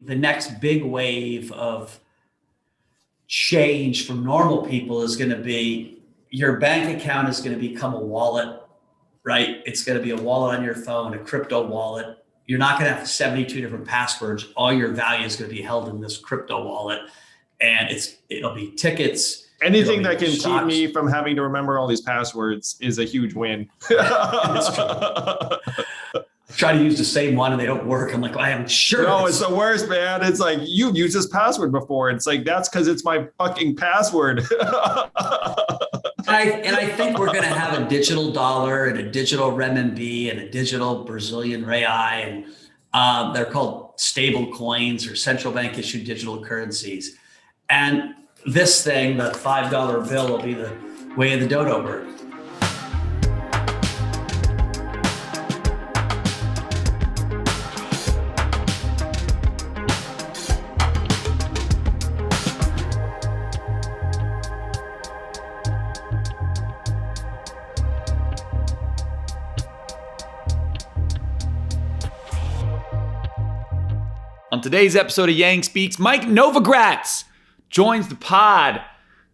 the next big wave of change from normal people is going to be your bank account is going to become a wallet, right? It's going to be a wallet on your phone, a crypto wallet. You're not going to have 72 different passwords. All your value is going to be held in this crypto wallet, and it'll be tickets. Anything that can keep me from having to remember all these passwords is a huge win. It's true. I try to use the same one and they don't work. I'm like, I am sure. No, it's the worst, man. It's like, you've used this password before. It's like, that's because it's my fucking password. I think we're going to have a digital dollar and a digital renminbi and a digital Brazilian real, and they're called stable coins or central bank issued digital currencies. And this thing, the $5 bill, will be the way of the dodo bird. On today's episode of Yang Speaks, Mike Novogratz joins the pod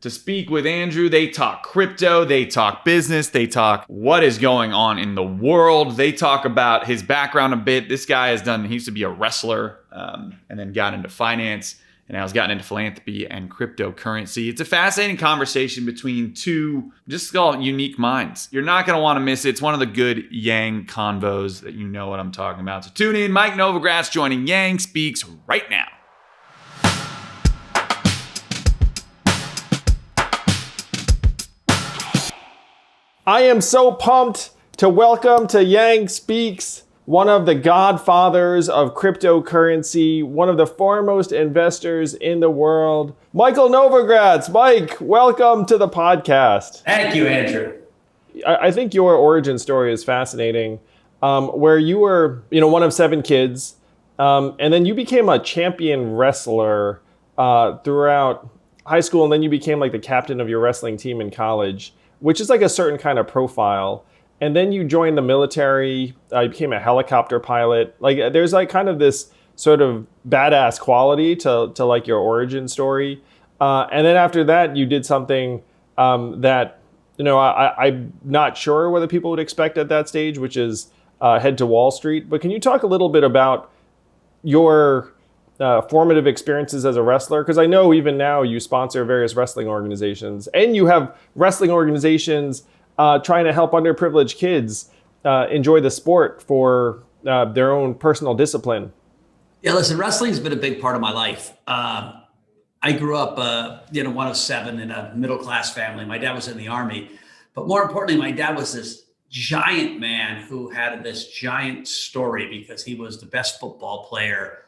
to speak with Andrew. They talk crypto, they talk business, they talk what is going on in the world. They talk about his background a bit. This guy he used to be a wrestler and then got into finance and now has gotten into philanthropy and cryptocurrency. It's a fascinating conversation between two, just call it unique minds. You're not going to want to miss it. It's one of the good Yang convos that you know what I'm talking about. So tune in. Mike Novogratz joining Yang Speaks right now. I am so pumped to welcome to Yang Speaks one of the godfathers of cryptocurrency, one of the foremost investors in the world, Michael Novogratz. Mike, welcome to the podcast. Thank you, Andrew. I think your origin story is fascinating, where you were, one of 7 kids, and then you became a champion wrestler throughout high school, and then you became like the captain of your wrestling team in college, which is like a certain kind of profile. And then you joined the military, you became a helicopter pilot. Like there's like kind of this sort of badass quality to like your origin story. And then after that, you did something that, I'm not sure whether people would expect at that stage, which is head to Wall Street. But can you talk a little bit about your formative experiences as a wrestler? Because I know even now you sponsor various wrestling organizations, and you have wrestling organizations trying to help underprivileged kids enjoy the sport for their own personal discipline. Yeah, listen, wrestling's been a big part of my life. I grew up, one of 7 in a middle-class family. My dad was in the Army, but more importantly, my dad was this giant man who had this giant story because he was the best football player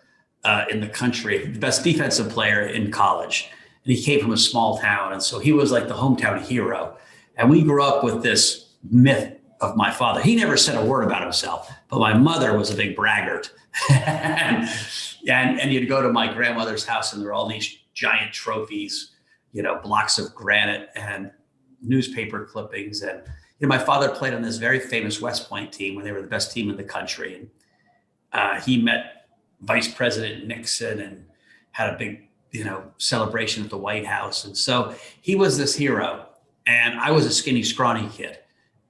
in the country, the best defensive player in college. And he came from a small town. And so he was like the hometown hero. And we grew up with this myth of my father. He never said a word about himself, but my mother was a big braggart. and you'd go to my grandmother's house and there were all these giant trophies, blocks of granite and newspaper clippings. And my father played on this very famous West Point team when they were the best team in the country. And he met Vice President Nixon and had a big, celebration at the White House. And so he was this hero. And I was a skinny, scrawny kid.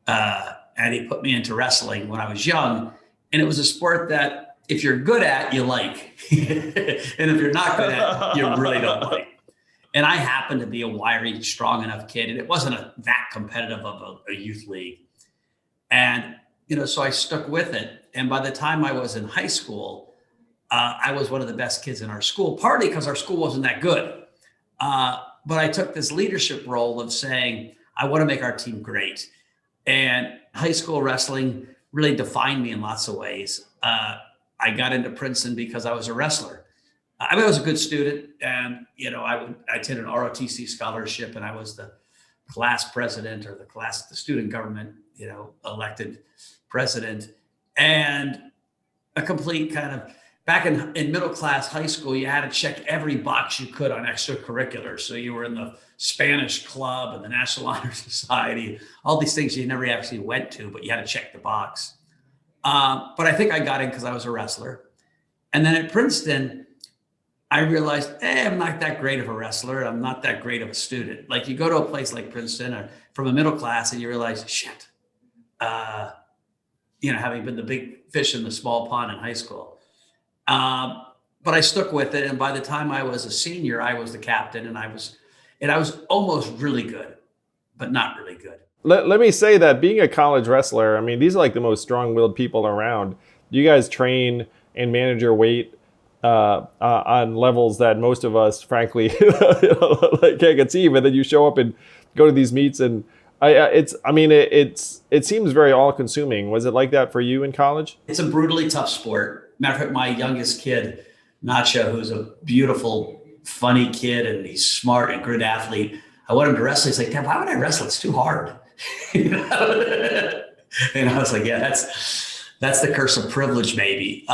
And he put me into wrestling when I was young. And it was a sport that if you're good at, you like. And if you're not good at, you really don't like. And I happened to be a wiry, strong enough kid. And it wasn't that competitive of a youth league. And, so I stuck with it. And by the time I was in high school, I was one of the best kids in our school, partly because our school wasn't that good. But I took this leadership role of saying, I want to make our team great. And high school wrestling really defined me in lots of ways. I got into Princeton because I was a wrestler. I was a good student, and I did an ROTC scholarship, and I was the class president or the student government, elected president, and a complete kind of. Back in middle class high school, you had to check every box you could on extracurriculars. So you were in the Spanish club and the National Honor Society, all these things you never actually went to, but you had to check the box. But I think I got in because I was a wrestler. And then at Princeton, I realized, I'm not that great of a wrestler. I'm not that great of a student. Like you go to a place like Princeton or from a middle class and you realize, shit, uh, having been the big fish in the small pond in high school. But I stuck with it. And by the time I was a senior, I was the captain and I was almost really good, but not really good. Let me say that being a college wrestler, I mean, these are like the most strong-willed people around. You guys train and manage your weight on levels that most of us, frankly, like can't conceive. And then you show up and go to these meets, and it seems very all-consuming. Was it like that for you in college? It's a brutally tough sport. Matter of fact, my youngest kid, Nacho, who's a beautiful, funny kid, and he's smart and good athlete. I want him to wrestle. He's like, Dad, why would I wrestle? It's too hard. And I was like, yeah, that's the curse of privilege, maybe.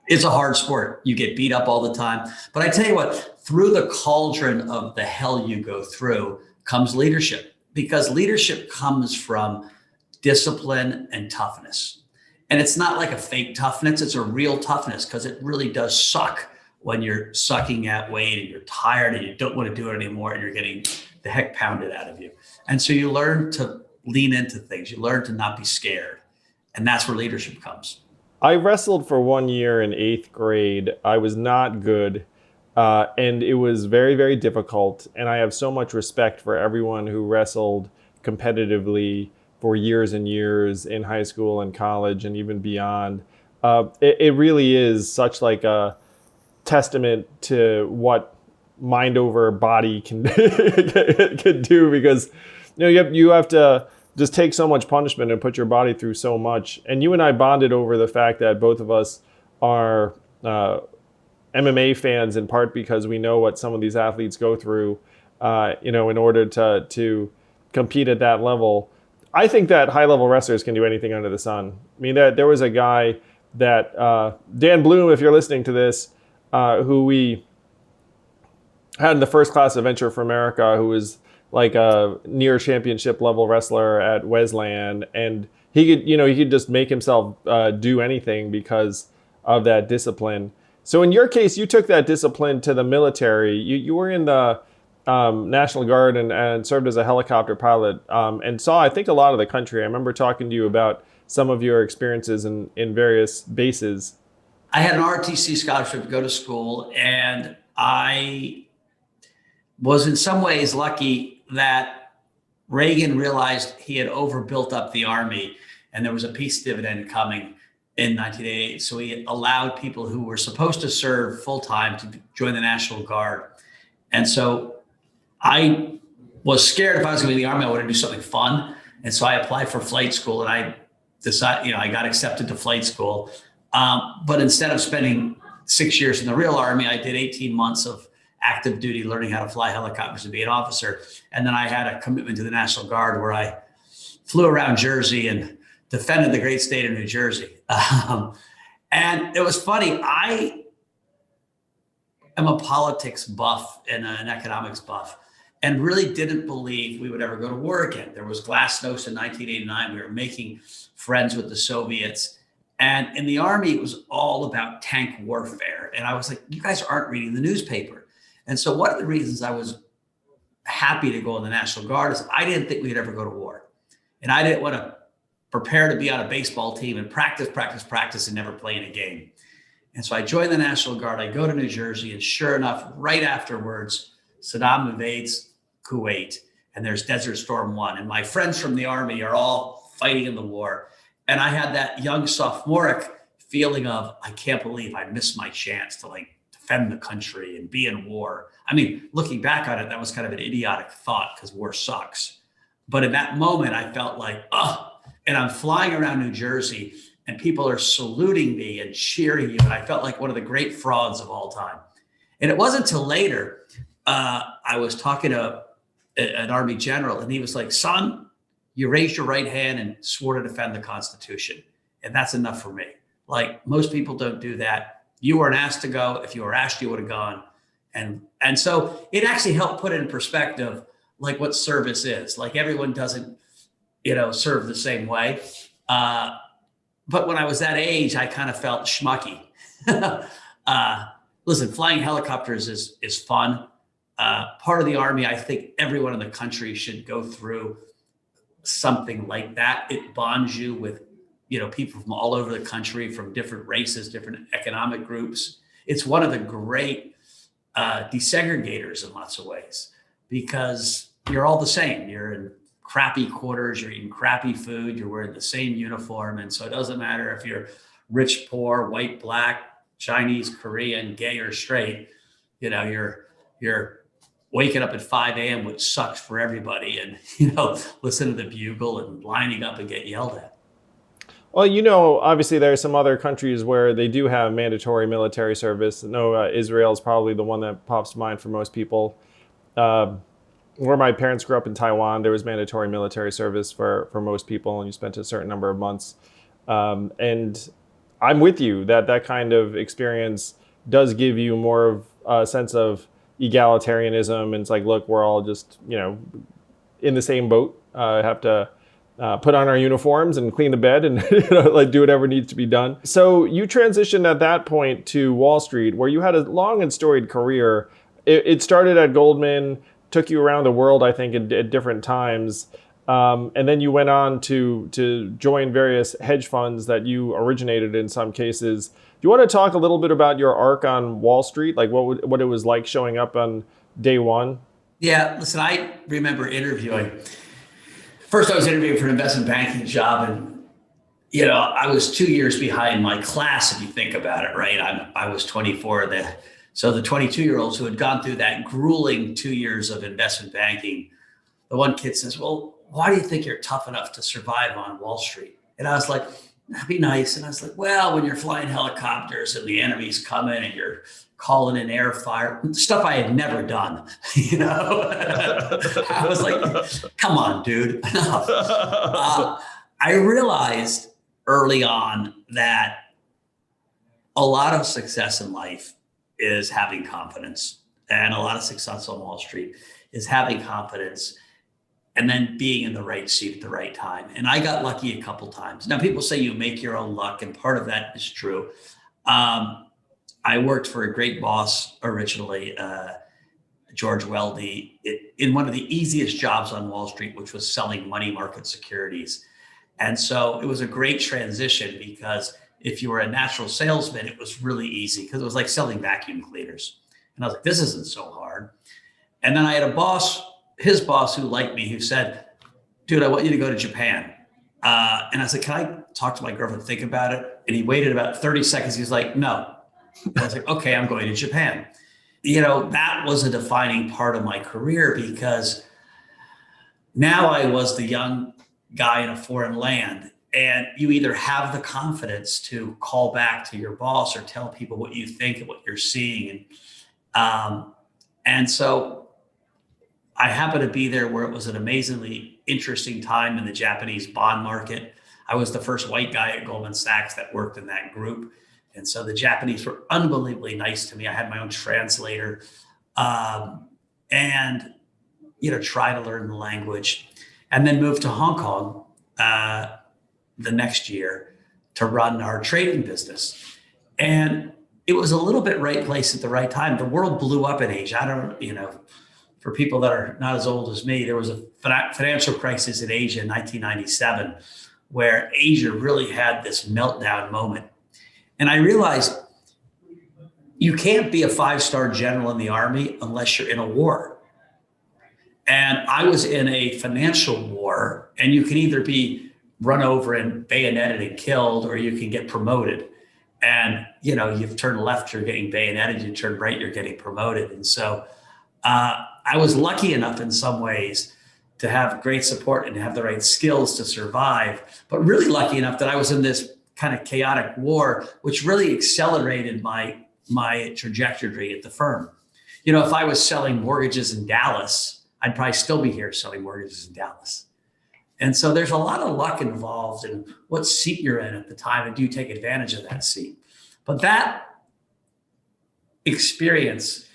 It's a hard sport. You get beat up all the time. But I tell you what, through the cauldron of the hell you go through comes leadership, because leadership comes from discipline and toughness. And it's not like a fake toughness. It's a real toughness, because it really does suck when you're sucking at weight and you're tired and you don't want to do it anymore and you're getting the heck pounded out of you. And so you learn to lean into things. You learn to not be scared. And that's where leadership comes. I wrestled for 1 year in 8th grade. I was not good. And it was very, very difficult. And I have so much respect for everyone who wrestled competitively for years and years in high school and college and even beyond. It really is such like a testament to what mind over body can do, because you have to just take so much punishment and put your body through so much. And you and I bonded over the fact that both of us are MMA fans, in part because we know what some of these athletes go through, in order to compete at that level. I think that high-level wrestlers can do anything under the sun. I mean, there was a guy that, Dan Bloom, if you're listening to this, who we had in the first class of Venture for America, who was like a near championship level wrestler at Wesleyan, and he could just make himself do anything because of that discipline. So in your case, you took that discipline to the military. You were in the National Guard and served as a helicopter pilot, and saw, I think, a lot of the country. I remember talking to you about some of your experiences in various bases. I had an ROTC scholarship to go to school, and I was in some ways lucky that Reagan realized he had overbuilt up the Army, and there was a peace dividend coming in 1988. So he allowed people who were supposed to serve full-time to join the National Guard. And so I was scared if I was going to be in the Army, I wanted to do something fun. And so I applied for flight school, and I decided, I got accepted to flight school. But instead of spending 6 years in the real Army, I did 18 months of active duty, learning how to fly helicopters and be an officer. And then I had a commitment to the National Guard, where I flew around Jersey and defended the great state of New Jersey. And it was funny. I am a politics buff and an economics buff, and really didn't believe we would ever go to war again. There was glasnost in 1989. We were making friends with the Soviets. And in the Army, it was all about tank warfare. And I was like, you guys aren't reading the newspaper. And so one of the reasons I was happy to go in the National Guard is I didn't think we'd ever go to war. And I didn't want to prepare to be on a baseball team and practice and never play in a game. And so I joined the National Guard. I go to New Jersey, and sure enough, right afterwards, Saddam invades Kuwait, and there's Desert Storm 1. And my friends from the Army are all fighting in the war. And I had that young sophomoric feeling of, I can't believe I missed my chance to defend the country and be in war. I mean, looking back on it, that was kind of an idiotic thought, because war sucks. But in that moment, I felt like, and I'm flying around New Jersey, and people are saluting me and cheering you. And I felt like one of the great frauds of all time. And it wasn't until later, I was talking to an Army general, and he was like, son, you raised your right hand and swore to defend the Constitution. And that's enough for me. Like, most people don't do that. You weren't asked to go. If you were asked, you would have gone. And so it actually helped put it in perspective, like what service is. Like, everyone doesn't, serve the same way. But when I was that age, I kind of felt schmucky. listen, flying helicopters is fun. Part of the Army, I think everyone in the country should go through something like that. It bonds you with, people from all over the country, from different races, different economic groups. It's one of the great desegregators in lots of ways, because you're all the same. You're in crappy quarters, you're eating crappy food, you're wearing the same uniform. And so it doesn't matter if you're rich, poor, white, black, Chinese, Korean, gay, or straight. You're waking up at 5 a.m., which sucks for everybody, and listen to the bugle and lining up and get yelled at. Well, obviously there are some other countries where they do have mandatory military service. Israel is probably the one that pops to mind for most people. Where my parents grew up in Taiwan, there was mandatory military service for most people, and you spent a certain number of months. And I'm with you that kind of experience does give you more of a sense of egalitarianism. And it's like, look, we're all just, in the same boat. Have to put on our uniforms and clean the bed and do whatever needs to be done. So you transitioned at that point to Wall Street, where you had a long and storied career. It started at Goldman, took you around the world, I think, at different times. And then you went on to join various hedge funds that you originated in some cases. Do you want to talk a little bit about your arc on Wall Street? Like what it was like showing up on day one? Yeah, listen, I remember interviewing. First, I was interviewing for an investment banking job, and I was 2 years behind my class, if you think about it, right? I was 24. So the 22-year-olds who had gone through that grueling 2 years of investment banking, the one kid says, well, why do you think you're tough enough to survive on Wall Street? And I was like, that'd be nice. And I was like, well, when you're flying helicopters and the enemy's coming and you're calling in air fire, stuff I had never done, I was like, come on, dude. I realized early on that a lot of success in life is having confidence, and a lot of success on Wall Street is having confidence and then being in the right seat at the right time. And I got lucky a couple times. Now, people say you make your own luck, and part of that is true. I worked for a great boss originally, George Weldy, in one of the easiest jobs on Wall Street, which was selling money market securities. And so it was a great transition, because if you were a natural salesman, it was really easy, because it was like selling vacuum cleaners. And I was like, this isn't so hard. And then I had his boss who liked me, who said, dude, I want you to go to Japan. And I said, can I talk to my girlfriend, think about it? And he waited about 30 seconds. He was like, no. And I was like, okay, I'm going to Japan. That was a defining part of my career, because now I was the young guy in a foreign land. And you either have the confidence to call back to your boss or tell people what you think and what you're seeing. And so I happened to be there where it was an amazingly interesting time in the Japanese bond market. I was the first white guy at Goldman Sachs that worked in that group. And so the Japanese were unbelievably nice to me. I had my own translator, and, try to learn the language, and then moved to Hong Kong the next year to run our trading business. And it was a little bit right place at the right time. The world blew up in Asia. For people that are not as old as me, there was a financial crisis in Asia in 1997, where Asia really had this meltdown moment. And I realized you can't be a 5-star general in the Army unless you're in a war. And I was in a financial war, and you can either be run over and bayoneted and killed, or you can get promoted. And, you've turned left, you're getting bayoneted, you turn right, you're getting promoted. And so I was lucky enough in some ways to have great support and have the right skills to survive, but really lucky enough that I was in this kind of chaotic war, which really accelerated my trajectory at the firm. If I was selling mortgages in Dallas, I'd probably still be here selling mortgages in Dallas. And so there's a lot of luck involved in what seat you're in at the time, and do you take advantage of that seat? But that experience,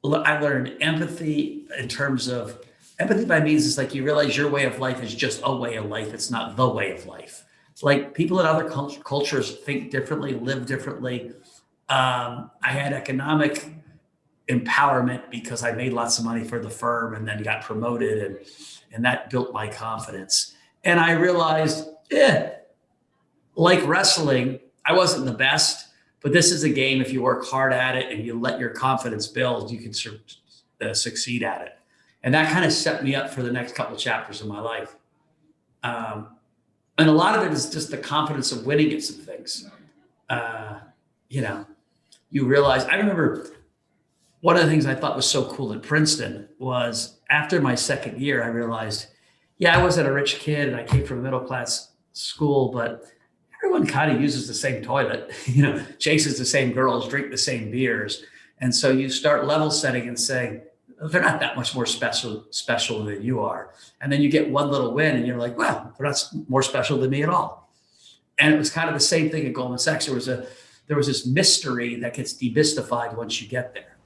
I learned empathy in terms of empathy by means is like you realize your way of life is just a way of life. It's not the way of life. Like people in other cultures think differently, live differently. I had economic empowerment because I made lots of money for the firm and then got promoted, and that built my confidence. And I realized, like wrestling, I wasn't the best, but this is a game. If you work hard at it and you let your confidence build, you can succeed at it. And that kind of set me up for the next couple of chapters of my life. And a lot of it is just the confidence of winning at some things. You realize, I remember one of the things I thought was so cool at Princeton was after my second year, I realized, I wasn't a rich kid and I came from a middle class school, but everyone kind of uses the same toilet, chases the same girls, drink the same beers. And so you start level setting and saying, they're not that much more special than you are. And then you get one little win and you're like, well, they're not more special than me at all. And it was kind of the same thing at Goldman Sachs. There was this mystery that gets demystified once you get there.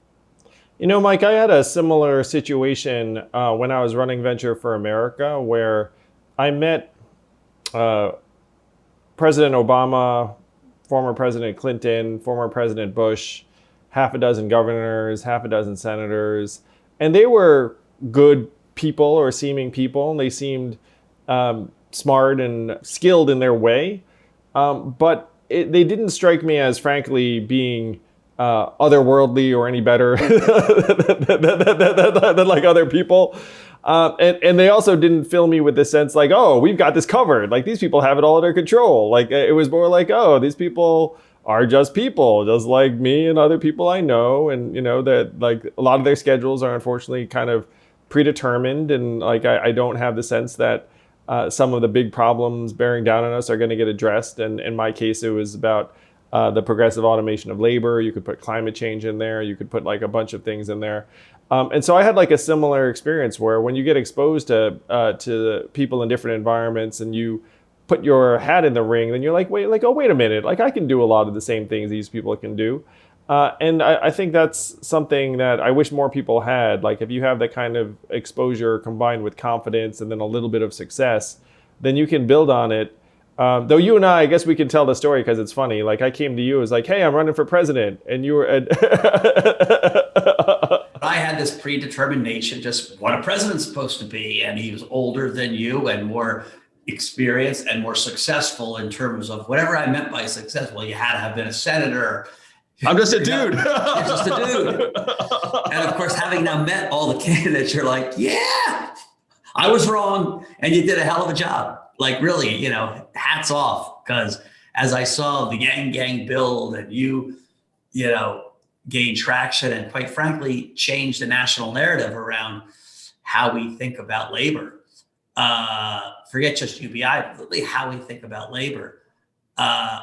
Mike, I had a similar situation when I was running Venture for America, where I met President Obama, former President Clinton, former President Bush, half a dozen governors, half a dozen senators, and they were good people or seeming people, and they seemed smart and skilled in their way, but they didn't strike me as, frankly, being otherworldly or any better than like other people. And they also didn't fill me with the sense like, oh, we've got this covered. Like, these people have it all under control. Like, it was more like, oh, these people are just people, just like me and other people I know. And, that like a lot of their schedules are unfortunately kind of predetermined. And like, I don't have the sense that some of the big problems bearing down on us are going to get addressed. And in my case, it was about the progressive automation of labor. You could put climate change in there. You could put like a bunch of things in there. And so I had like a similar experience where when you get exposed to people in different environments and you put your hat in the ring, then you're like, wait a minute, like I can do a lot of the same things these people can do. And I think that's something that I wish more people had. Like, if you have that kind of exposure combined with confidence and then a little bit of success, then you can build on it. Though you and I guess we can tell the story because it's funny. Like, I came to you as like, hey, I'm running for president. And you were... I had this predetermined nation, just what a president's supposed to be. And he was older than you and more experienced and more successful in terms of whatever I meant by successful. You had to have been a senator. I'm just a dude. You're just a dude. And of course, having now met all the candidates, you're like, yeah, I was wrong. And you did a hell of a job. Like, really, hats off. Because as I saw the Yang Gang build and you gain traction and quite frankly, change the national narrative around how we think about labor. Forget just UBI, but really how we think about labor. I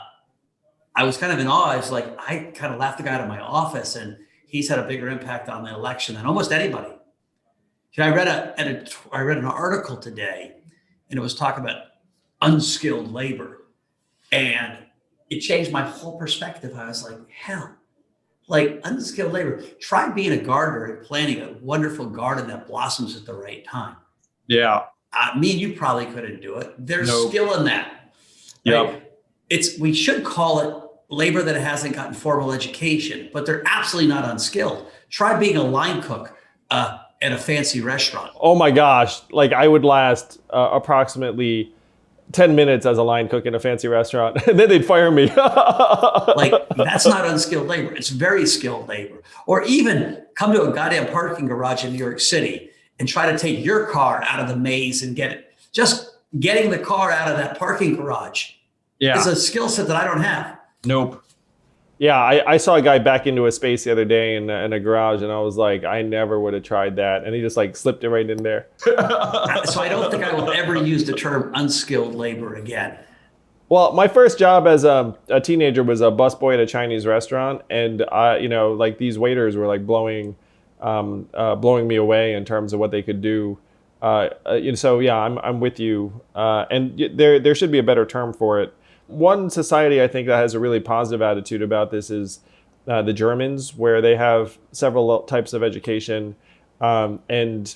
was kind of in awe. I was like, I kind of laughed the guy out of my office, and he's had a bigger impact on the election than almost anybody. I read an article today, and it was talking about unskilled labor, and it changed my whole perspective. I was like, hell, like unskilled labor. Try being a gardener and planting a wonderful garden that blossoms at the right time. Yeah. Me and you probably couldn't do it. There's Nope. skill in that. Yeah. Right? We should call it labor that hasn't gotten formal education, but they're absolutely not unskilled. Try being a line cook at a fancy restaurant. Oh my gosh. Like, I would last approximately 10 minutes as a line cook in a fancy restaurant, and then they'd fire me. Like, that's not unskilled labor. It's very skilled labor. Or even come to a goddamn parking garage in New York City and try to take your car out of the maze and get it. Just getting the car out of that parking garage is a skill set that I don't have. Nope. Yeah, I saw a guy back into a space the other day in a garage, and I was like, I never would have tried that. And he just like slipped it right in there. So I don't think I will ever use the term unskilled labor again. Well, my first job as a teenager was a busboy at a Chinese restaurant. And like these waiters were like blowing me away in terms of what they could do. So yeah, I'm with you. And there should be a better term for it. One society I think that has a really positive attitude about this is the Germans, where they have several types of education, and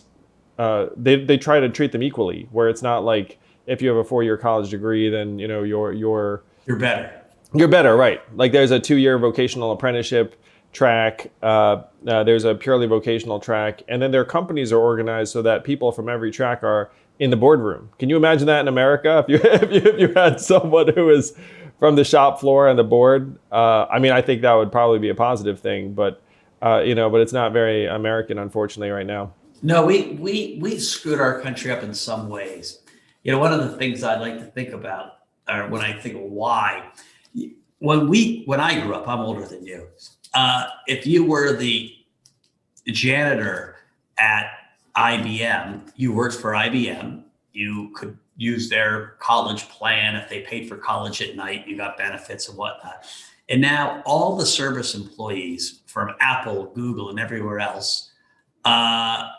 they try to treat them equally. Where it's not like if you have a 4-year college degree, then you're better. You're better, right? Like there's a 2-year vocational apprenticeship track. There's a purely vocational track, and then their companies are organized so that people from every track are in the boardroom. Can you imagine that in America? If you had someone who is from the shop floor and the board, I mean, I think that would probably be a positive thing, but but it's not very American, unfortunately, right now. No, we screwed our country up in some ways. One of the things I like to think about, or when I think of why, when I grew up, I'm older than you. If you were the janitor at IBM, you worked for IBM, you could use their college plan. If they paid for college at night, you got benefits and whatnot. And now all the service employees from Apple, Google, and everywhere else are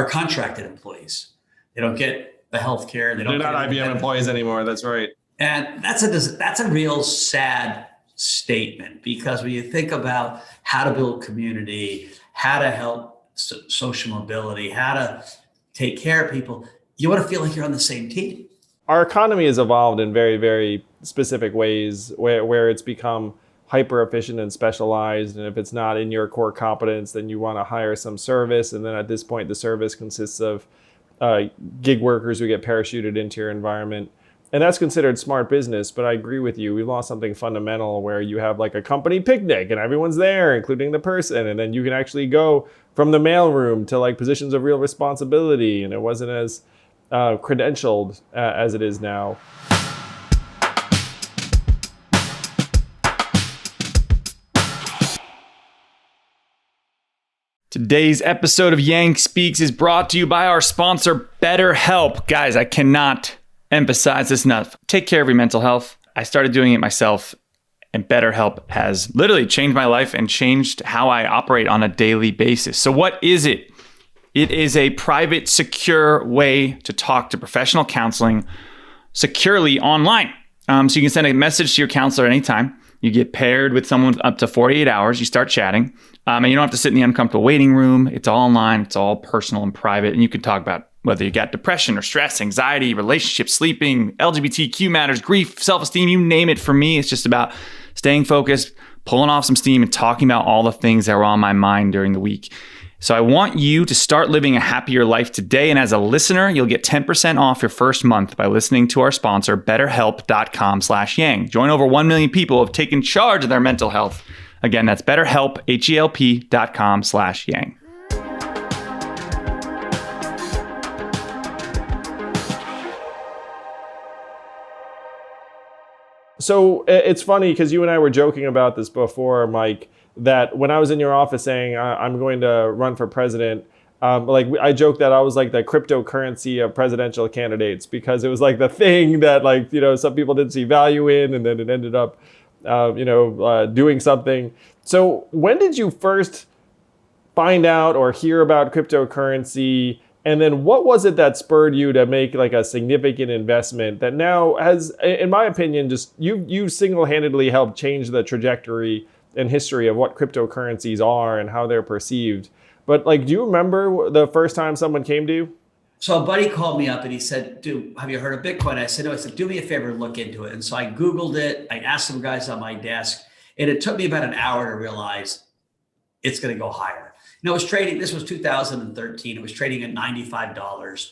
contracted employees. They don't get the health care. They're not IBM employees anymore. That's right. And that's a real sad statement, because when you think about how to build community, how to help social mobility, how to take care of people, you want to feel like you're on the same team. Our economy has evolved in very, very specific ways where it's become hyper efficient and specialized. And if it's not in your core competence, then you want to hire some service. And then at this point, the service consists of gig workers who get parachuted into your environment. And that's considered smart business. But I agree with you. We lost something fundamental where you have like a company picnic and everyone's there, including the person. And then you can actually go from the mailroom to like positions of real responsibility. And it wasn't as credentialed as it is now. Today's episode of Yang Speaks is brought to you by our sponsor, BetterHelp. Guys, I cannot emphasize this enough. Take care of your mental health. I started doing it myself, and BetterHelp has literally changed my life and changed how I operate on a daily basis. So what is it? It is a private, secure way to talk to professional counseling securely online. So you can send a message to your counselor anytime. You get paired with someone up to 48 hours. You start chatting, and you don't have to sit in the uncomfortable waiting room. It's all online. It's all personal and private. And you can talk about whether you got depression or stress, anxiety, relationships, sleeping, LGBTQ matters, grief, self-esteem, you name it. For me, it's just about staying focused, pulling off some steam, and talking about all the things that were on my mind during the week. So I want you to start living a happier life today. And as a listener, you'll get 10% off your first month by listening to our sponsor, betterhelp.com/yang. Join over 1 million people who have taken charge of their mental health. Again, that's betterhelp, HELP.com/yang. So it's funny because you and I were joking about this before, Mike, that when I was in your office saying I'm going to run for president, I joked that I was like the cryptocurrency of presidential candidates, because it was like the thing that some people didn't see value in, and then it ended up doing something. So when did you first find out or hear about cryptocurrency? And then what was it that spurred you to make like a significant investment that now has, in my opinion, just you single-handedly helped change the trajectory and history of what cryptocurrencies are and how they're perceived. But do you remember the first time someone came to you? So a buddy called me up and he said, dude, have you heard of Bitcoin? I said, no. I said, do me a favor, look into it. And so I Googled it. I asked some guys on my desk, and it took me about an hour to realize it's going to go higher. It was trading, this was 2013. It was trading at $95.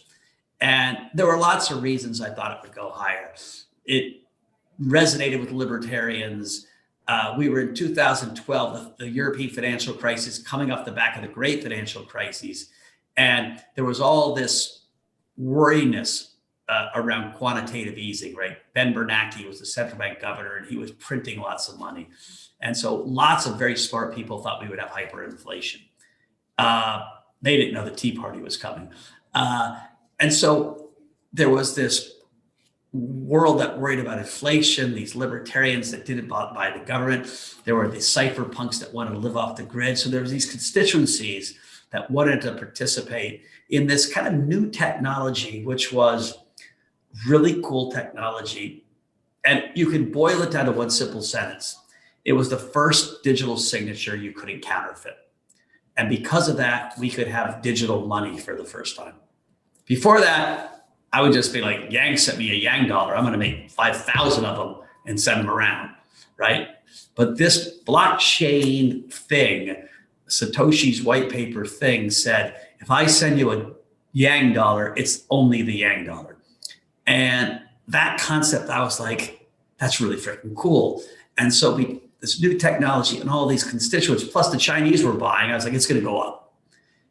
And there were lots of reasons I thought it would go higher. It resonated with libertarians. We were in 2012, the European financial crisis, coming off the back of the great financial crises. And there was all this worriness around quantitative easing, right? Ben Bernanke was the central bank governor, and he was printing lots of money. And so lots of very smart people thought we would have hyperinflation. They didn't know the Tea Party was coming. And so there was this world that worried about inflation, these libertarians that didn't buy the government. There were these cypherpunks that wanted to live off the grid. So there was these constituencies that wanted to participate in this kind of new technology, which was really cool technology. And you can boil it down to one simple sentence. It was the first digital signature you couldn't counterfeit. And because of that, we could have digital money for the first time. Before that, I would just be like, Yang sent me a Yang dollar. I'm going to make 5,000 of them and send them around. right? But this blockchain thing, Satoshi's white paper thing said, if I send you a Yang dollar, it's only the Yang dollar. And that concept, I was like, that's really freaking cool. And so this new technology and all these constituents, plus the Chinese were buying, I was like, it's going to go up.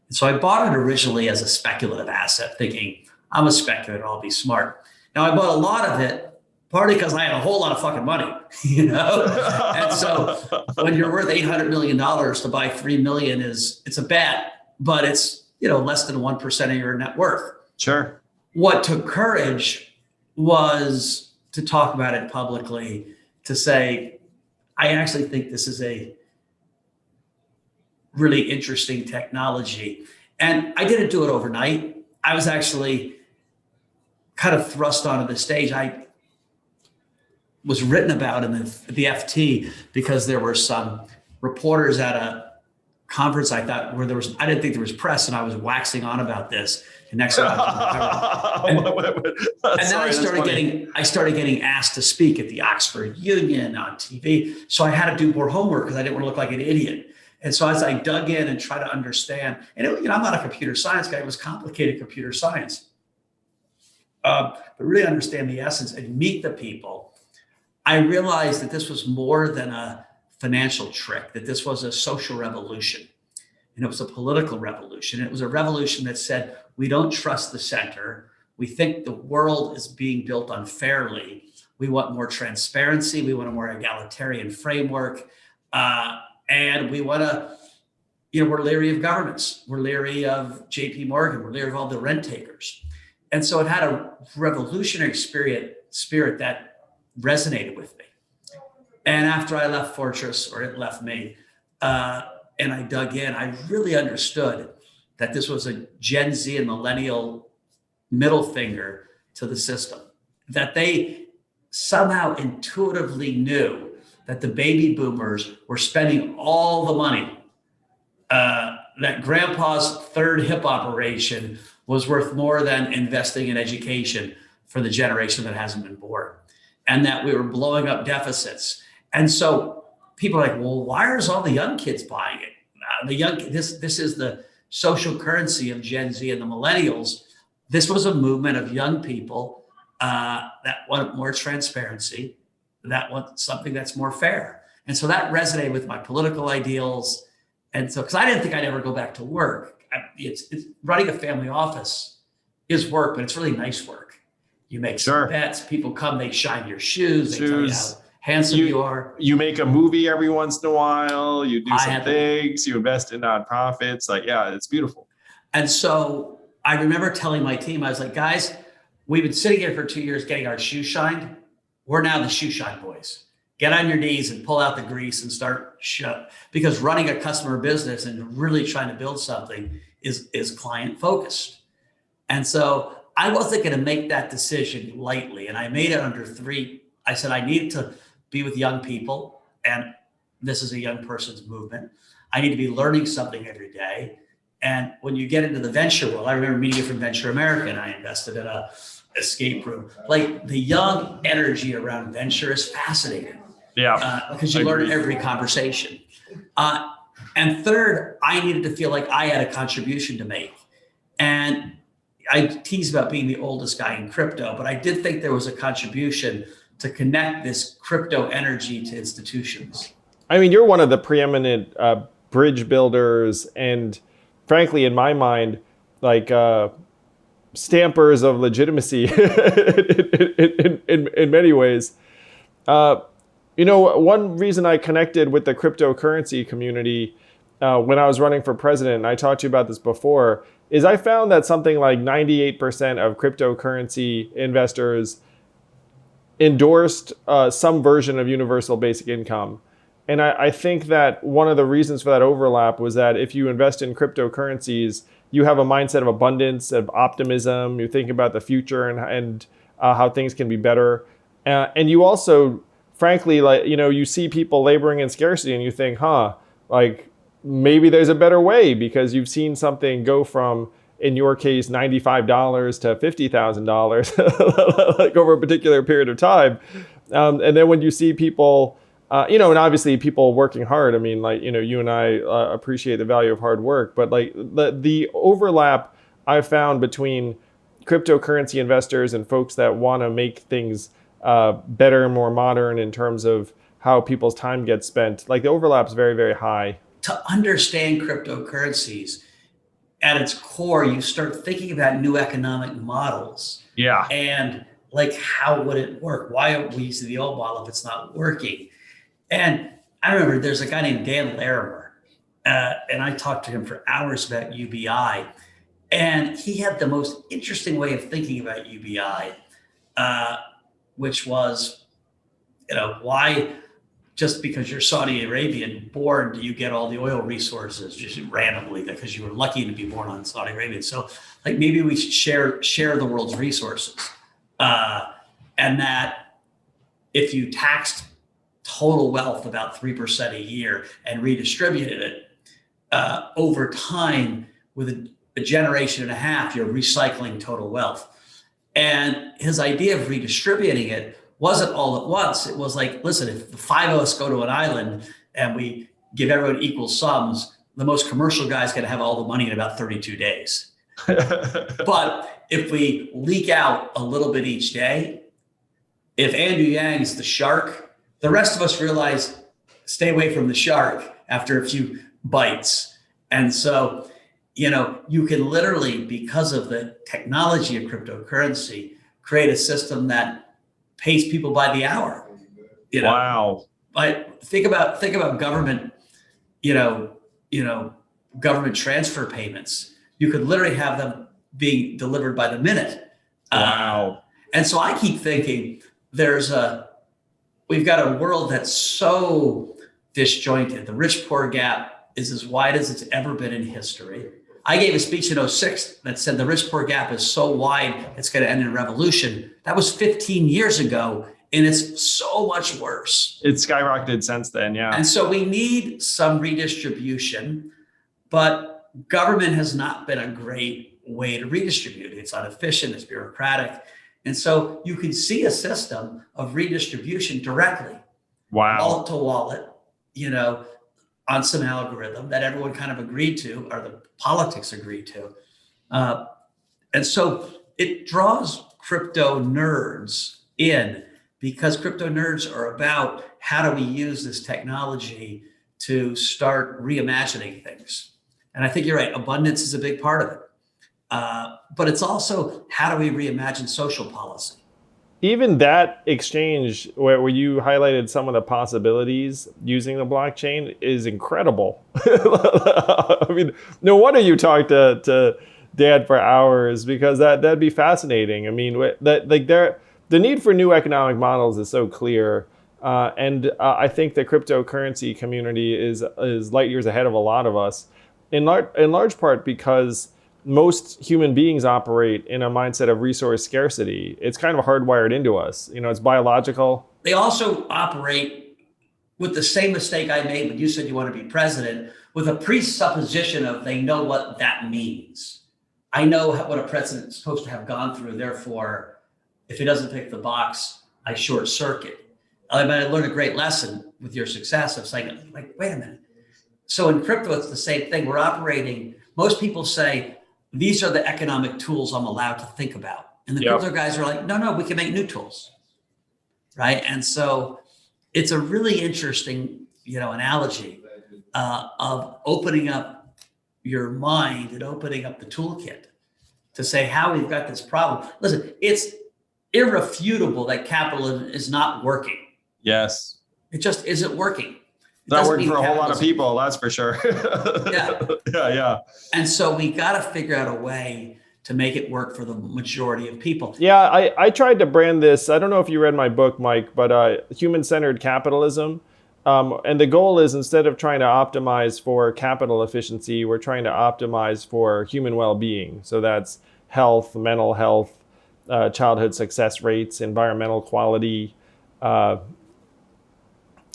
And so I bought it originally as a speculative asset, thinking I'm a speculator, I'll be smart. Now I bought a lot of it, partly because I had a whole lot of fucking money, you know? And so when you're worth $800 million to buy 3 million it's a bet, but it's, you know, less than 1% of your net worth. Sure. What took courage was to talk about it publicly, to say, I actually think this is a really interesting technology. And I didn't do it overnight. I was actually kind of thrust onto the stage. I was written about in the FT because there were some reporters at a conference I thought where I didn't think there was press, and I was waxing on about this. And next time and then I started getting asked to speak at the Oxford Union on TV. So I had to do more homework because I didn't want to look like an idiot. And so as I dug in and tried to understand, and I'm not a computer science guy, it was complicated computer science. But really understand the essence and meet the people, I realized that this was more than a financial trick, that this was a social revolution. And it was a political revolution. And it was a revolution that said, we don't trust the center. We think the world is being built unfairly. We want more transparency. We want a more egalitarian framework. And we want to, we're leery of governments. We're leery of JP Morgan. We're leery of all the rent takers. And so it had a revolutionary spirit that resonated with me. And after I left Fortress, or it left me, and I dug in, I really understood that this was a Gen Z and millennial middle finger to the system, that they somehow intuitively knew that the baby boomers were spending all the money, that grandpa's third hip operation was worth more than investing in education for the generation that hasn't been born, and that we were blowing up deficits. And so people are like, well, why are all the young kids buying it? This is the social currency of Gen Z and the millennials. This was a movement of young people that want more transparency, that want something that's more fair. And so that resonated with my political ideals. And so, because I didn't think I'd ever go back to work. It's running a family office is work, but it's really nice work. You make some bets, people come, they shine your shoes, they tell you how handsome you are. You make a movie every once in a while, you do some things, you invest in nonprofits. Like, yeah, it's beautiful. And so I remember telling my team, I was like, guys, we've been sitting here for 2 years getting our shoes shined. We're now the shoe shine boys. Get on your knees and pull out the grease and start because running a customer business and really trying to build something is client focused. And so I wasn't going to make that decision lightly. And I made it under three. I said, I need to be with young people. And this is a young person's movement. I need to be learning something every day. And when you get into the venture world, I remember meeting you from Venture America, and I invested in a escape room. Like, the young energy around venture is fascinating. Yeah. Because you learn every conversation. And third, I needed to feel like I had a contribution to make. And I tease about being the oldest guy in crypto, but I did think there was a contribution to connect this crypto energy to institutions. I mean, you're one of the preeminent bridge builders, and frankly, in my mind, like stampers of legitimacy in many ways. One reason I connected with the cryptocurrency community when I was running for president, and I talked to you about this before, is I found that something like 98% of cryptocurrency investors endorsed some version of universal basic income. And I think that one of the reasons for that overlap was that if you invest in cryptocurrencies, you have a mindset of abundance, of optimism. You think about the future and how things can be better. And you also, frankly, you see people laboring in scarcity and you think, maybe there's a better way, because you've seen something go from, in your case, $95 to $50,000 like over a particular period of time. And then when you see people And obviously people working hard. I mean, like, you and I appreciate the value of hard work, but like the overlap I've found between cryptocurrency investors and folks that want to make things better and more modern in terms of how people's time gets spent, like the overlap is very, very high. To understand cryptocurrencies, at its core, you start thinking about new economic models. Yeah. And like, how would it work? Why are we using the old model if it's not working? And I remember there's a guy named Dan Larimer, and I talked to him for hours about UBI. And he had the most interesting way of thinking about UBI, which was, why just because you're Saudi Arabian born, do you get all the oil resources just randomly because you were lucky to be born on Saudi Arabia? So like maybe we should share the world's resources. And that if you taxed total wealth about 3% a year and redistributed it over time with a generation and a half, you're recycling total wealth. And his idea of redistributing it wasn't all at once. It was like, listen, if the 5 of us go to an island and we give everyone equal sums, the most commercial guy's going to have all the money in about 32 days. But if we leak out a little bit each day, if Andrew Yang's the shark, the rest of us realize, stay away from the shark after a few bites. And so, you can literally, because of the technology of cryptocurrency, create a system that pays people by the hour. Wow. But think about government, government transfer payments. You could literally have them being delivered by the minute. Wow. And so I keep thinking we've got a world that's so disjointed. The rich-poor gap is as wide as it's ever been in history. I gave a speech in 2006 that said the rich-poor gap is so wide, it's going to end in a revolution. That was 15 years ago, and it's so much worse. It's skyrocketed since then, yeah. And so we need some redistribution, but government has not been a great way to redistribute. It's inefficient, it's bureaucratic. And so you can see a system of redistribution directly. Wow. Wallet to wallet, on some algorithm that everyone kind of agreed to, or the politics agreed to. And so it draws crypto nerds in, because crypto nerds are about how do we use this technology to start reimagining things. And I think you're right, abundance is a big part of it. But it's also, how do we reimagine social policy? Even that exchange where you highlighted some of the possibilities using the blockchain is incredible. I mean, no wonder you talked to Dad for hours, because that'd be fascinating. I mean, the need for new economic models is so clear. And I think the cryptocurrency community is light years ahead of a lot of us, in large part because most human beings operate in a mindset of resource scarcity. It's kind of hardwired into us. It's biological. They also operate with the same mistake I made when you said you want to be president, with a presupposition of they know what that means. I know what a president is supposed to have gone through. Therefore, if he doesn't pick the box, I short circuit. I learned a great lesson with your success of saying, like, wait a minute. So in crypto, it's the same thing. We're operating. Most people say, these are the economic tools I'm allowed to think about. And the crypto guys are like, no, we can make new tools, right? And so it's a really interesting, analogy of opening up your mind and opening up the toolkit to say how we've got this problem. Listen, it's irrefutable that capitalism is not working. Yes. It just isn't working. It's not working for a whole lot of people, that's for sure. Yeah. And so we got to figure out a way to make it work for the majority of people. Yeah, I tried to brand this. I don't know if you read my book, Mike, but human-centered capitalism. And the goal is, instead of trying to optimize for capital efficiency, we're trying to optimize for human well-being. So that's health, mental health, childhood success rates, environmental quality,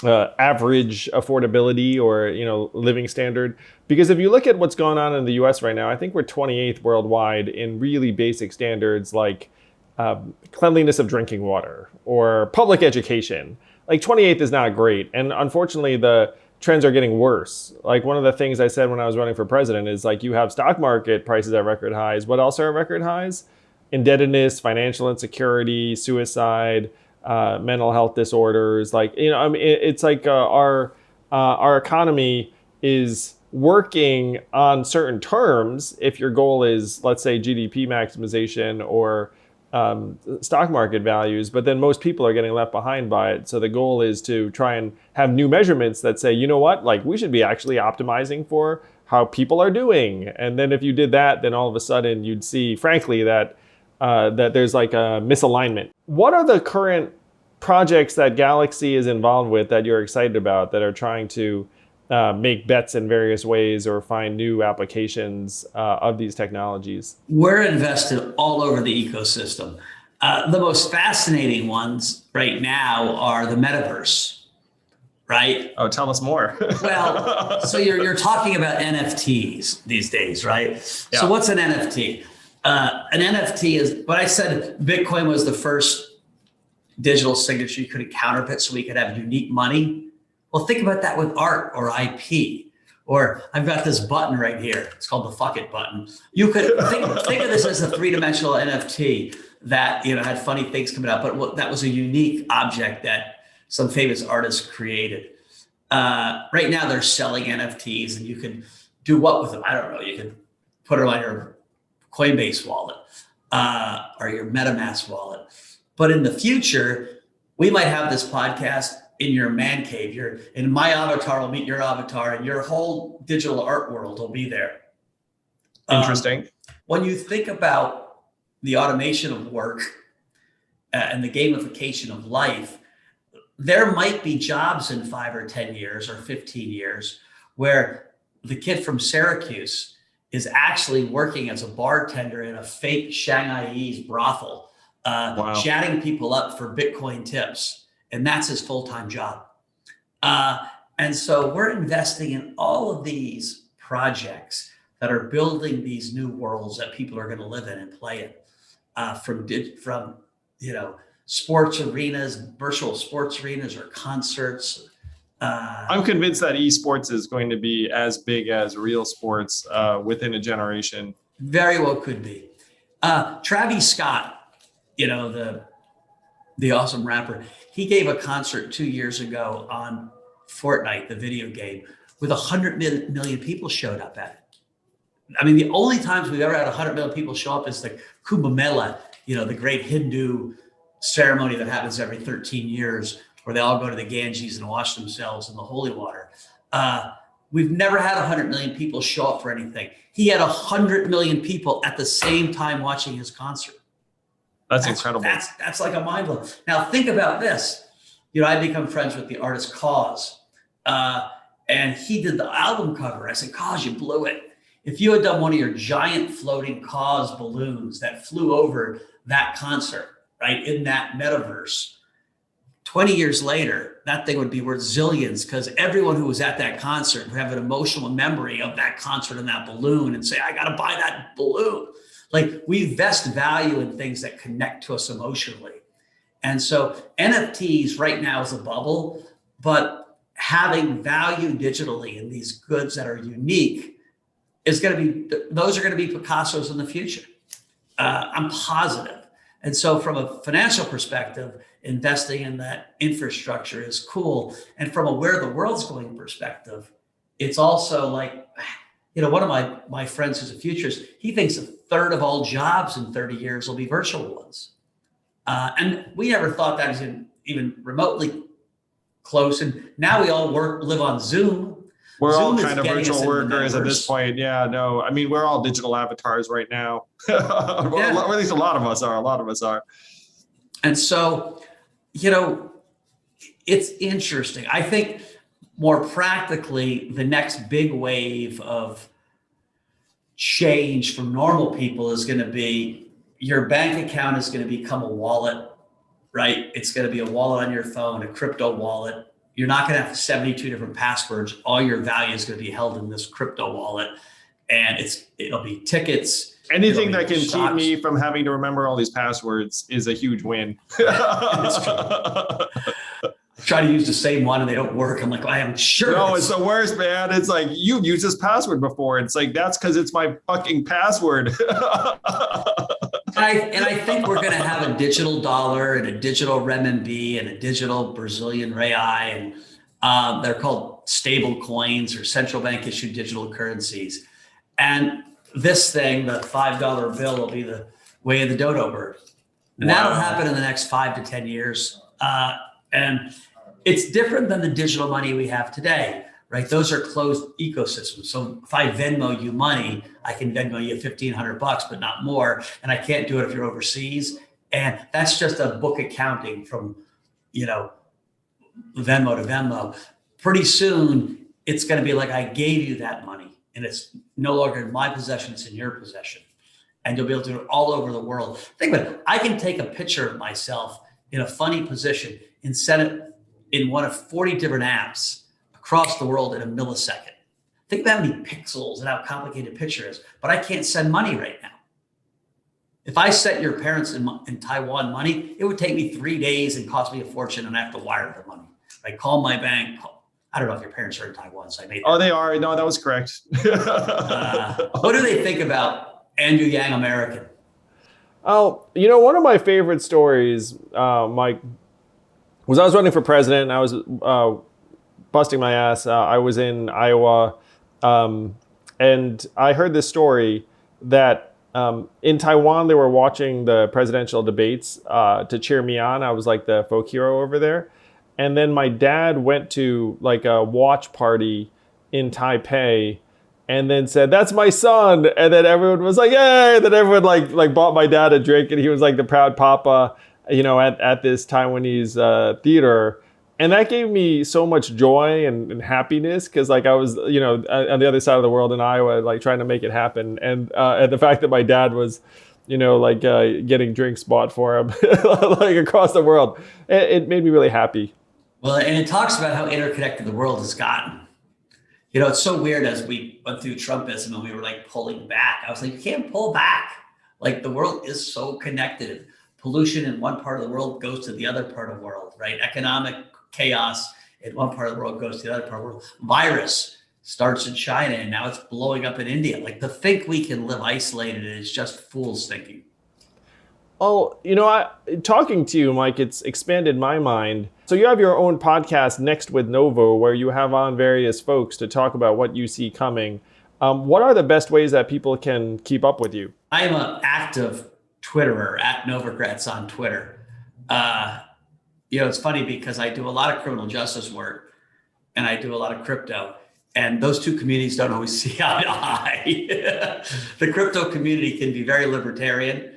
average affordability, or living standard. Because if you look at what's going on in the US right now, I think we're 28th worldwide in really basic standards like cleanliness of drinking water or public education. like 28th is not great. And unfortunately, the trends are getting worse. Like one of the things I said when I was running for president is like, you have stock market prices at record highs. What else are at record highs? Indebtedness, financial insecurity, suicide, mental health disorders. Like, you know, I mean, it's like our economy is working on certain terms if your goal is, let's say, GDP maximization or stock market values, but then most people are getting left behind by it. So the goal is to try and have new measurements that say, you know what, like we should be actually optimizing for how people are doing. And then if you did that, then all of a sudden you'd see, frankly, that there's like a misalignment. What are the current projects that Galaxy is involved with that you're excited about that are trying to make bets in various ways or find new applications of these technologies? We're invested all over the ecosystem. The most fascinating ones right now are the metaverse, right? Oh, tell us more. Well, so you're talking about NFTs these days, right? Yeah. So what's an NFT? An NFT is, what I said, Bitcoin was the first digital signature you couldn't counterfeit, so we could have unique money. Well, think about that with art or IP. Or I've got this button right here. It's called the fuck it button. You could think of this as a three-dimensional NFT that, you know, had funny things coming out, but that was a unique object that some famous artist created. Right now they're selling NFTs and you can do what with them? I don't know. You can put it on your Coinbase wallet or your MetaMask wallet. But in the future, we might have this podcast in your man cave. And my avatar will meet your avatar and your whole digital art world will be there. Interesting. When you think about the automation of work and the gamification of life, there might be jobs in 5 or 10 years or 15 years where the kid from Syracuse is actually working as a bartender in a fake Shanghainese brothel, chatting people up for Bitcoin tips. And that's his full-time job. And so we're investing in all of these projects that are building these new worlds that people are going to live in and play in, from you know, sports arenas, virtual sports arenas, or concerts. I'm convinced that esports is going to be as big as real sports within a generation. Very well could be. Travis Scott, you know, the awesome rapper, he gave a concert 2 years ago on Fortnite, the video game, with 100 million people showed up at it. I mean, the only times we've ever had 100 million people show up is the Kumbh Mela, you know, the great Hindu ceremony that happens every 13 years, where they all go to the Ganges and wash themselves in the holy water. We've never had 100 million people show up for anything. He had 100 million people at the same time watching his concert. That's incredible. That's like a mind blow. Now think about this. You know, I become friends with the artist Cause, and he did the album cover. I said, Cause, you blew it. If you had done one of your giant floating Cause balloons that flew over that concert, right, in that metaverse, 20 years later, that thing would be worth zillions, because everyone who was at that concert would have an emotional memory of that concert and that balloon and say, I got to buy that balloon. Like, we vest value in things that connect to us emotionally. And so NFTs right now is a bubble, but having value digitally in these goods that are unique is going to be, those are going to be Picassos in the future. I'm positive. And so from a financial perspective, investing in that infrastructure is cool. And from a where the world's going perspective, it's also like, you know, one of my friends who's a futurist, he thinks a third of all jobs in 30 years will be virtual ones. And we never thought that was even remotely close. And now we all live on Zoom. We're Zoom all kind of virtual workers at this point. Yeah, no, I mean, we're all digital avatars right now. Or at least a lot of us are. And so, you know, it's interesting. I think more practically, the next big wave of change from normal people is going to be your bank account is going to become a wallet, right? It's going to be a wallet on your phone, a crypto wallet. You're not going to have 72 different passwords. All your value is going to be held in this crypto wallet, and it'll be tickets. Anything that can keep me from having to remember all these passwords is a huge win. try to use the same one and they don't work. I'm like, I am sure. No, it's the worst, man. It's like, you've used this password before. It's like, that's because it's my fucking password. And I think we're going to have a digital dollar and a digital renminbi and a digital Brazilian real, and they're called stable coins or central bank issued digital currencies. And this thing, the $5 bill, will be the way of the dodo bird. And that'll happen in the next 5 to 10 years. And it's different than the digital money we have today, right? Those are closed ecosystems. So if I Venmo you money, I can Venmo you $1,500, but not more. And I can't do it if you're overseas. And that's just a book accounting from, Venmo to Venmo. Pretty soon, it's going to be like, I gave you that money and it's no longer in my possession, it's in your possession. And you'll be able to do it all over the world. Think about it. I can take a picture of myself in a funny position and send it in one of 40 different apps across the world in a millisecond. Think about how many pixels and how complicated a picture is, but I can't send money right now. If I sent your parents in Taiwan money, it would take me 3 days and cost me a fortune, and I have to wire their money. I call my bank. I don't know if your parents are in Taiwan, so I made that. Oh, they are. No, that was correct. What do they think about Andrew Yang American? Oh, one of my favorite stories, Mike, was I was running for president. I was busting my ass. I was in Iowa, and I heard this story that in Taiwan they were watching the presidential debates to cheer me on. I was like the folk hero over there. And then my dad went to like a watch party in Taipei and then said, "That's my son." And then everyone was like, "Yay!" And then everyone like bought my dad a drink, and he was like the proud papa, at this Taiwanese theater. And that gave me so much joy and happiness, because like I was, on the other side of the world in Iowa, like trying to make it happen. And the fact that my dad was, getting drinks bought for him like across the world, it made me really happy. Well, and it talks about how interconnected the world has gotten. It's so weird as we went through Trumpism and we were like pulling back. I was like, you can't pull back. Like the world is so connected. Pollution in one part of the world goes to the other part of the world, right? Economic chaos in one part of the world goes to the other part of the world. Virus starts in China and now it's blowing up in India. Like to think we can live isolated is just fool's thinking. Oh, talking to you, Mike, it's expanded my mind. So you have your own podcast, Next with Novo, where you have on various folks to talk about what you see coming. What are the best ways that people can keep up with you? I'm an active Twitterer, at Novogratz on Twitter. It's funny because I do a lot of criminal justice work and I do a lot of crypto. And those two communities don't always see eye to eye. The crypto community can be very libertarian.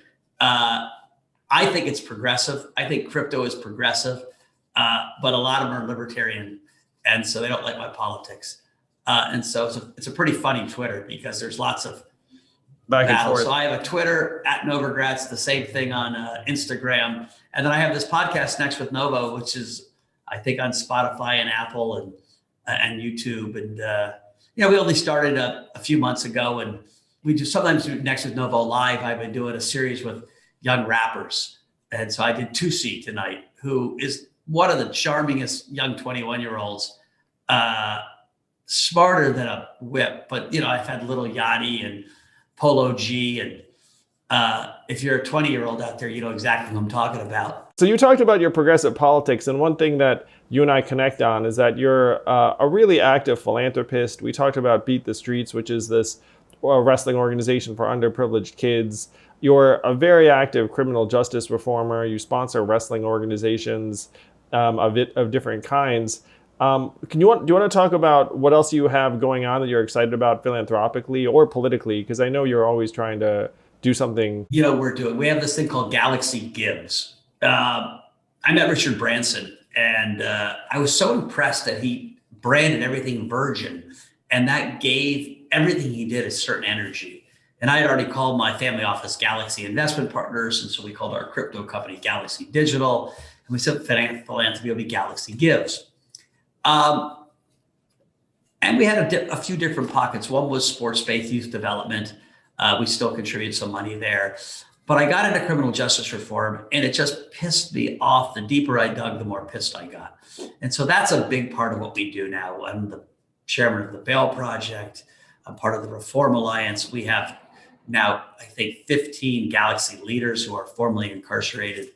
I think it's progressive. I think crypto is progressive, but a lot of them are libertarian, and so they don't like my politics. And so it's a pretty funny Twitter because there's lots of back and forth. So I have a Twitter at Novogratz, the same thing on Instagram, and then I have this podcast, Next with Novo, which is I think on Spotify and Apple and YouTube, and we only started a few months ago, and we sometimes do Next with Novo live. I've been doing a series with young rappers. And so I did Tusi tonight, who is one of the charmingest young 21-year-olds, smarter than a whip. But, I've had Little Yachty and Polo G. And if you're a 20-year-old out there, you know exactly who I'm talking about. So you talked about your progressive politics. And one thing that you and I connect on is that you're a really active philanthropist. We talked about Beat the Streets, which is this wrestling organization for underprivileged kids. You're a very active criminal justice reformer. You sponsor wrestling organizations of different kinds. Do you want to talk about what else you have going on that you're excited about philanthropically or politically? Because I know you're always trying to do something. We have this thing called Galaxy Gives. I met Richard Branson, and I was so impressed that he branded everything Virgin, and that gave everything he did a certain energy. And I had already called my family office Galaxy Investment Partners. And so we called our crypto company Galaxy Digital. And we said philanthropy will be Galaxy Gives. And we had a few different pockets. One was sports-based youth development. We still contribute some money there. But I got into criminal justice reform, and it just pissed me off. The deeper I dug, the more pissed I got. And so that's a big part of what we do now. I'm the chairman of the Bail Project. I'm part of the Reform Alliance. We have now, I think, 15 Galaxy leaders who are formerly incarcerated,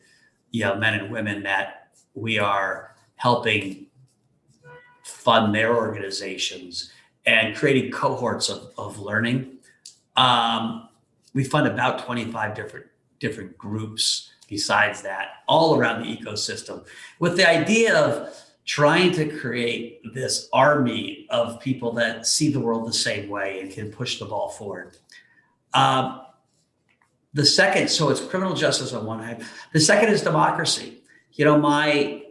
men and women that we are helping fund their organizations and creating cohorts of learning. We fund about 25 different groups besides that, all around the ecosystem, with the idea of trying to create this army of people that see the world the same way and can push the ball forward. The second, so it's criminal justice on one hand. The second is democracy. My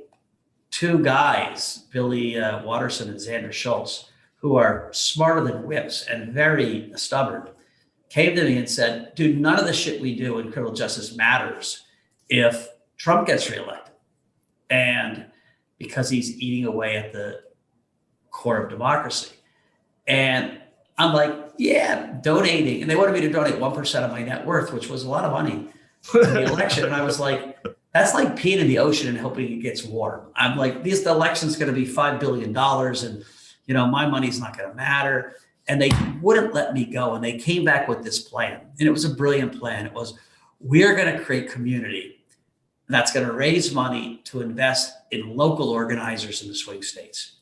two guys, Billy Watterson and Xander Schultz, who are smarter than whips and very stubborn, came to me and said, dude, none of the shit we do in criminal justice matters if Trump gets reelected. And because he's eating away at the core of democracy. And I'm like, yeah, donating. And they wanted me to donate 1% of my net worth, which was a lot of money in the election. And I was like, that's like peeing in the ocean and hoping it gets warm. I'm like, the election's going to be $5 billion and, my money's not going to matter. And they wouldn't let me go. And they came back with this plan. And it was a brilliant plan. It was, we're going to create community that's going to raise money to invest in local organizers in the swing states.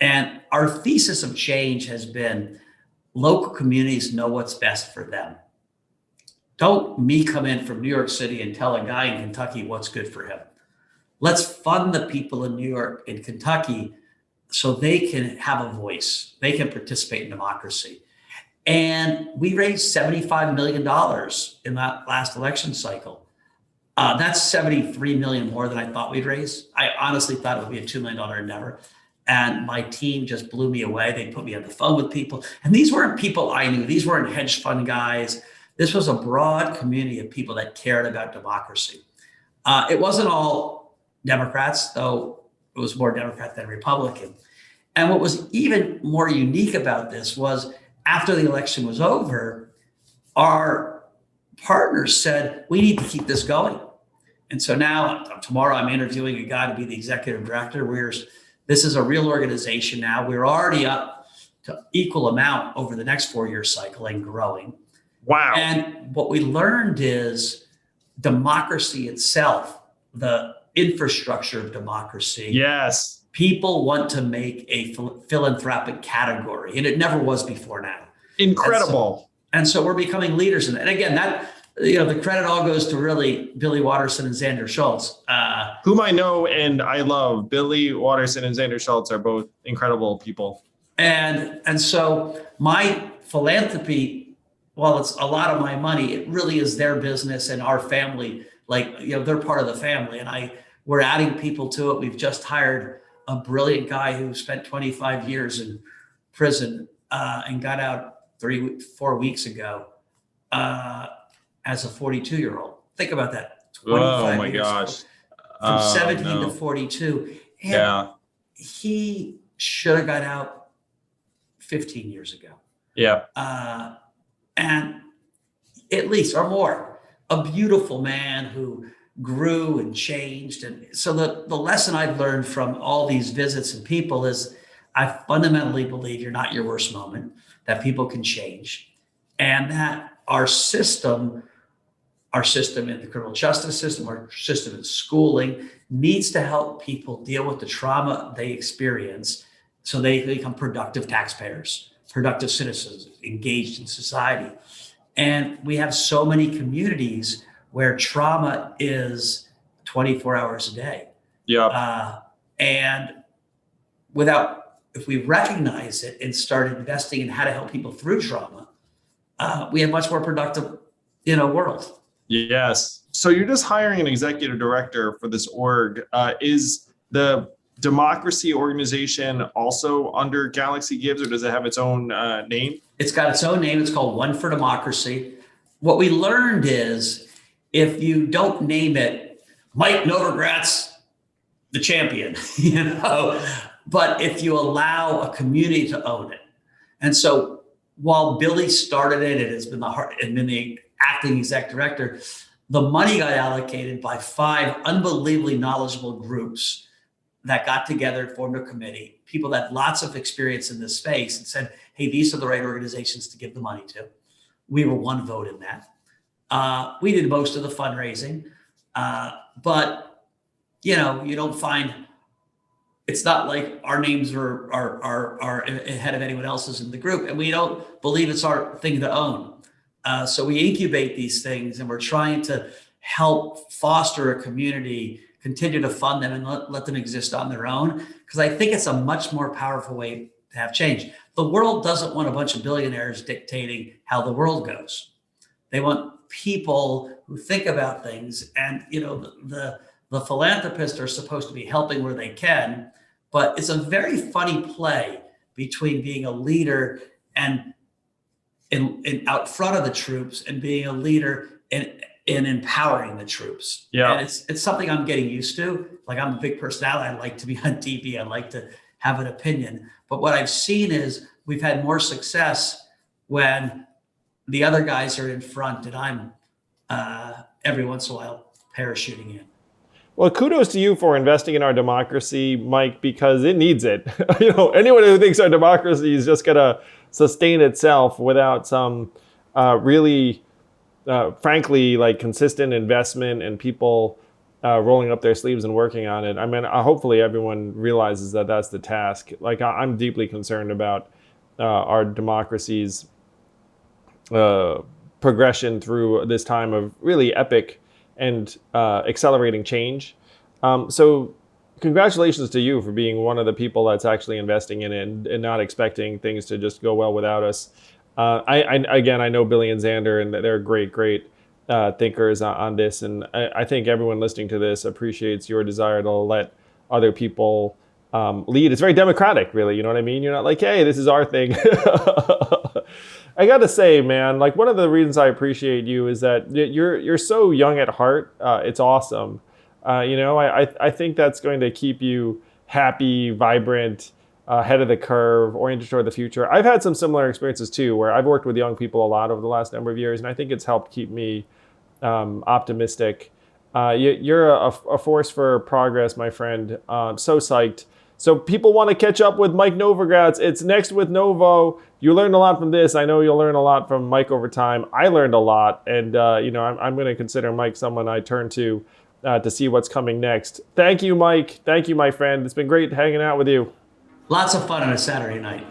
And our thesis of change has been local communities know what's best for them. Don't me come in from New York City and tell a guy in Kentucky what's good for him. Let's fund the people in New York and Kentucky so they can have a voice. They can participate in democracy. And we raised $75 million in that last election cycle. That's $73 million more than I thought we'd raise. I honestly thought it would be a $2 million endeavor. And my team just blew me away. They put me on the phone with people. And these weren't people I knew. These weren't hedge fund guys. This was a broad community of people that cared about democracy. It wasn't all Democrats, though it was more Democrat than Republican. And what was even more unique about this was after the election was over, our partners said, we need to keep this going. And so now, tomorrow, I'm interviewing a guy to be the executive director. This is a real organization now. We're already up to equal amount over the next 4-year cycle and growing. Wow. And what we learned is democracy itself, the infrastructure of democracy. Yes. People want to make a philanthropic category, and it never was before now. Incredible. And so we're becoming leaders in it. And again, that, the credit all goes to really Billy Watterson and Xander Schultz. Whom I know and I love. Billy Watterson and Xander Schultz are both incredible people. And so my philanthropy, while it's a lot of my money, it really is their business and our family. They're part of the family, and we're adding people to it. We've just hired a brilliant guy who spent 25 years in prison and got out 4 weeks ago as a 42-year-old. Think about that. 25 years gosh. From 17 to 42. And yeah. He should have got out 15 years ago. Yeah. And at least, or more, a beautiful man who grew and changed. And so the lesson I've learned from all these visits and people is I fundamentally believe you're not your worst moment, that people can change, and that our system in the criminal justice system, our system in schooling needs to help people deal with the trauma they experience so they become productive taxpayers, productive citizens, engaged in society. And we have so many communities where trauma is 24 hours a day. Yeah. And if we recognize it and start investing in how to help people through trauma, we have much more productive, world. Yes. So you're just hiring an executive director for this org. Is the democracy organization also under Galaxy Gives, or does it have its own name? It's got its own name. It's called One for Democracy. What we learned is if you don't name it Mike Novogratz, the champion, but if you allow a community to own it. And so while Billy started it, it has been the acting exec director, the money got allocated by 5 unbelievably knowledgeable groups that got together, formed a committee, people that had lots of experience in this space, and said, hey, these are the right organizations to give the money to. We were 1 vote in that. We did most of the fundraising, but you don't find, it's not like our names are ahead of anyone else's in the group, and we don't believe it's our thing to own. So we incubate these things, and we're trying to help foster a community, continue to fund them, and let them exist on their own, because I think it's a much more powerful way to have change. The world doesn't want a bunch of billionaires dictating how the world goes. They want people who think about things, and the philanthropists are supposed to be helping where they can, but it's a very funny play between being a leader and in out front of the troops and being a leader in empowering the troops. Yeah. And it's something I'm getting used to. Like, I'm a big personality. I like to be on TV. I like to have an opinion. But what I've seen is we've had more success when the other guys are in front and I'm every once in a while parachuting in. Well, kudos to you for investing in our democracy, Mike, because it needs it. Anyone who thinks our democracy is just going to sustain itself without some really, frankly, like consistent investment and people rolling up their sleeves and working on it. I mean, hopefully everyone realizes that that's the task. Like, I'm deeply concerned about our democracy's progression through this time of really epic and accelerating change. So congratulations to you for being one of the people that's actually investing in it and not expecting things to just go well without us. I know Billy and Xander, and they're great thinkers on this. And I think everyone listening to this appreciates your desire to let other people lead. It's very democratic, really. You know what I mean? You're not like, hey, this is our thing. I got to say, man, like, one of the reasons I appreciate you is that you're so young at heart. It's awesome. I think that's going to keep you happy, vibrant, ahead of the curve, oriented toward the future. I've had some similar experiences too, where I've worked with young people a lot over the last number of years, and I think it's helped keep me optimistic. You're a force for progress, my friend. So psyched. So people want to catch up with Mike Novogratz. It's Next with Novo. You learned a lot from this. I know you'll learn a lot from Mike over time. I learned a lot, and I'm going to consider Mike someone I turn to see what's coming next. Thank you, Mike. Thank you, my friend. It's been great hanging out with you. Lots of fun on a Saturday night.